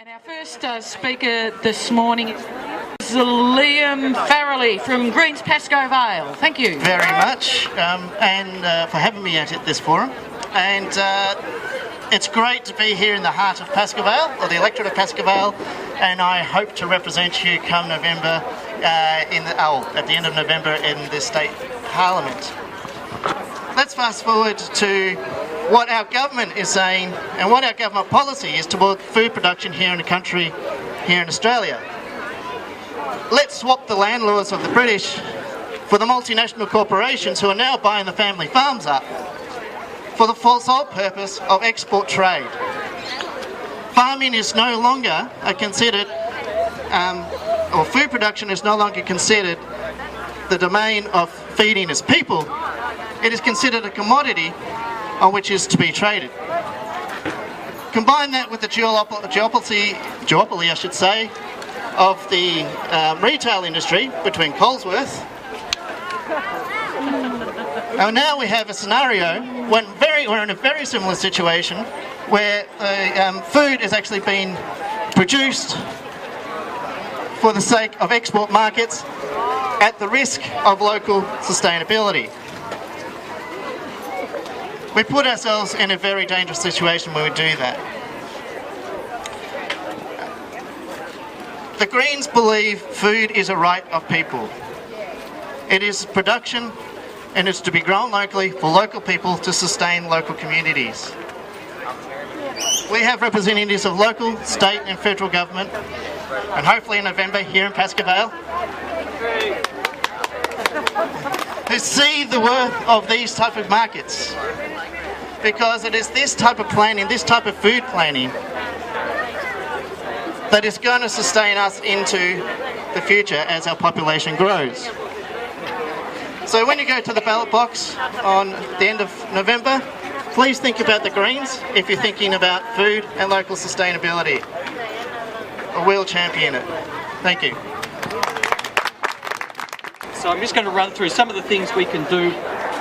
And our first speaker this morning is Liam Farelly from Greens Pascoe Vale. Thank you. Very much, and for having me at this forum. And it's great to be here in the heart of Pascoe Vale, or the electorate of Pascoe Vale, and I hope to represent you come November, at the end of November in the state parliament. Let's fast forward to what our government is saying and what our government policy is toward food production here in the country, here in Australia. Let's swap the land laws of the British for the multinational corporations who are now buying the family farms up for the sole purpose of export trade. Farming is no longer considered, or food production is no longer considered the domain of feeding its people. It is considered a commodity on which is to be traded. Combine that with the duopoly, I should say, of the retail industry between Colesworth. And now we have a scenario when we're in a very similar situation where food is actually being produced for the sake of export markets at the risk of local sustainability. We put ourselves in a very dangerous situation when we do that. The Greens believe food is a right of people. It is production and it's to be grown locally for local people to sustain local communities. We have representatives of local, state and federal government, and hopefully in November here in Pascoe Vale, who see the worth of these type of markets, because it is this type of planning, this type of food planning, that is going to sustain us into the future as our population grows. So when you go to the ballot box on the end of November, please think about the Greens if you're thinking about food and local sustainability. We'll champion it. Thank you. So I'm just going to run through some of the things we can do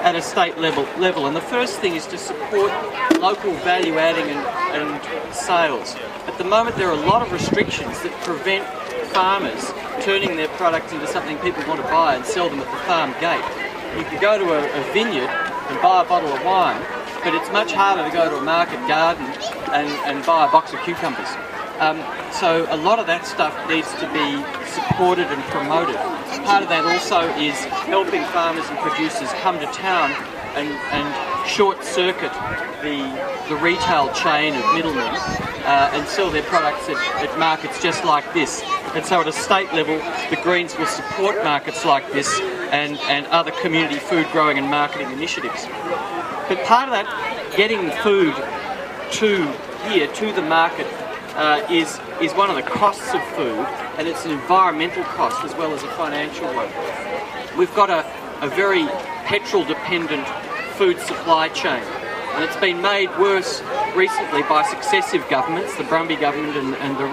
at a state level. And the first thing is to support local value adding and sales. At the moment there are a lot of restrictions that prevent farmers turning their product into something people want to buy and sell them at the farm gate. You can go to a vineyard and buy a bottle of wine, but it's much harder to go to a market garden and buy a box of cucumbers. So a lot of that stuff needs to be supported and promoted. Part of that also is helping farmers and producers come to town and short-circuit the retail chain of middlemen and sell their products at markets just like this. And so at a state level, the Greens will support markets like this and other community food growing and marketing initiatives. But part of that, getting food to the market, is one of the costs of food, and it's an environmental cost as well as a financial one. We've got a very petrol-dependent food supply chain, and it's been made worse recently by successive governments, the Brumby government and the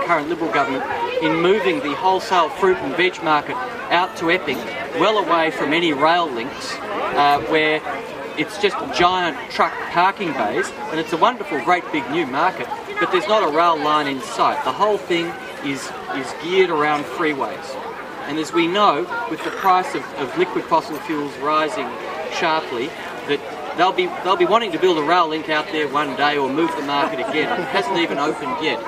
current Liberal government, in moving the wholesale fruit and veg market out to Epping, well away from any rail links, where it's just giant truck parking bays, and it's a wonderful, great big new market, but there's not a rail line in sight. The whole thing is geared around freeways. And as we know, with the price of liquid fossil fuels rising sharply, that they'll be wanting to build a rail link out there one day or move the market again. It hasn't even opened yet.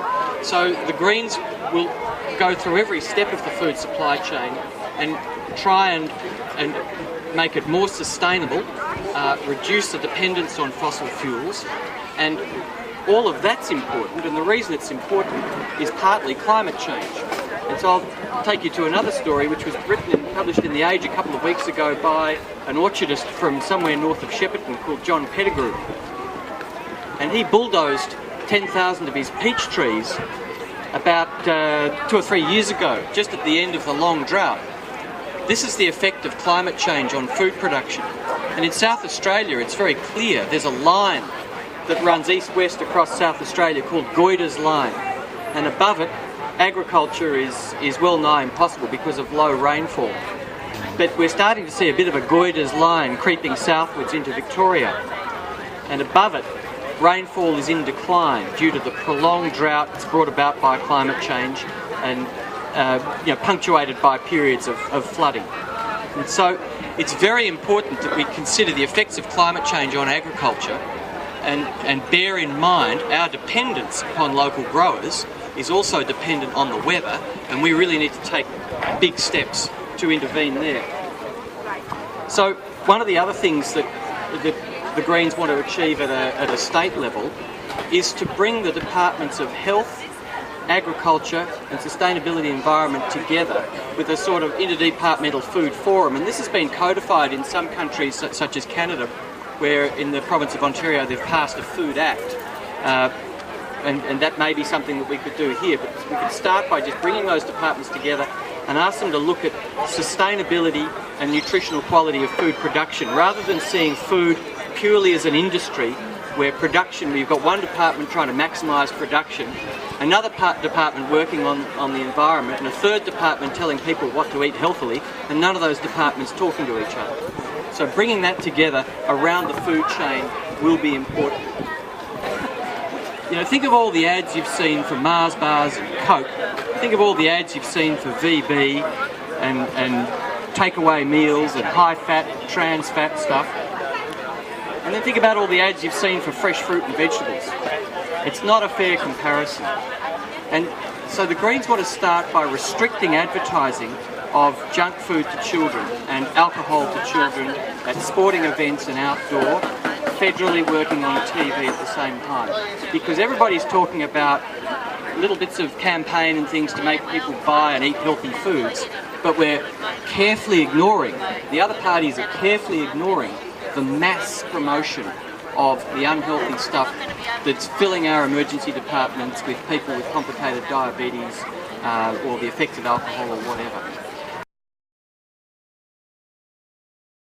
So the Greens will go through every step of the food supply chain and try and make it more sustainable, reduce the dependence on fossil fuels, and all of that's important, and the reason it's important is partly climate change. And so I'll take you to another story which was written and published in The Age a couple of weeks ago by an orchardist from somewhere north of Shepparton called John Pettigrew. And he bulldozed 10,000 of his peach trees about 2 or 3 years ago, just at the end of the long drought. This is the effect of climate change on food production. And in South Australia it's very clear. There's a line that runs east-west across South Australia called Goyder's Line, and above it agriculture is well nigh impossible because of low rainfall. But we're starting to see a bit of a Goyder's Line creeping southwards into Victoria, and above it rainfall is in decline due to the prolonged drought that's brought about by climate change and punctuated by periods of flooding. And so it's very important that we consider the effects of climate change on agriculture and bear in mind our dependence upon local growers is also dependent on the weather, and we really need to take big steps to intervene there. So one of the other things that the Greens want to achieve at a state level is to bring the departments of health, agriculture and sustainability environment together with a sort of interdepartmental food forum. And this has been codified in some countries such as Canada, where in the province of Ontario they've passed a Food Act. And that may be something that we could do here, but we could start by just bringing those departments together and ask them to look at sustainability and nutritional quality of food production, rather than seeing food purely as an industry where we've got one department trying to maximise production, another department working on the environment, and a third department telling people what to eat healthily, and none of those departments talking to each other. So bringing that together around the food chain will be important. Think of all the ads you've seen for Mars bars and Coke. Think of all the ads you've seen for VB and takeaway meals and high-fat, trans-fat stuff. And then think about all the ads you've seen for fresh fruit and vegetables. It's not a fair comparison. And so the Greens want to start by restricting advertising of junk food to children and alcohol to children at sporting events and outdoor, federally working on TV at the same time. Because everybody's talking about little bits of campaign and things to make people buy and eat healthy foods, but we're carefully ignoring, the other parties are carefully ignoring the mass promotion of the unhealthy stuff that's filling our emergency departments with people with complicated diabetes or the effects of alcohol or whatever.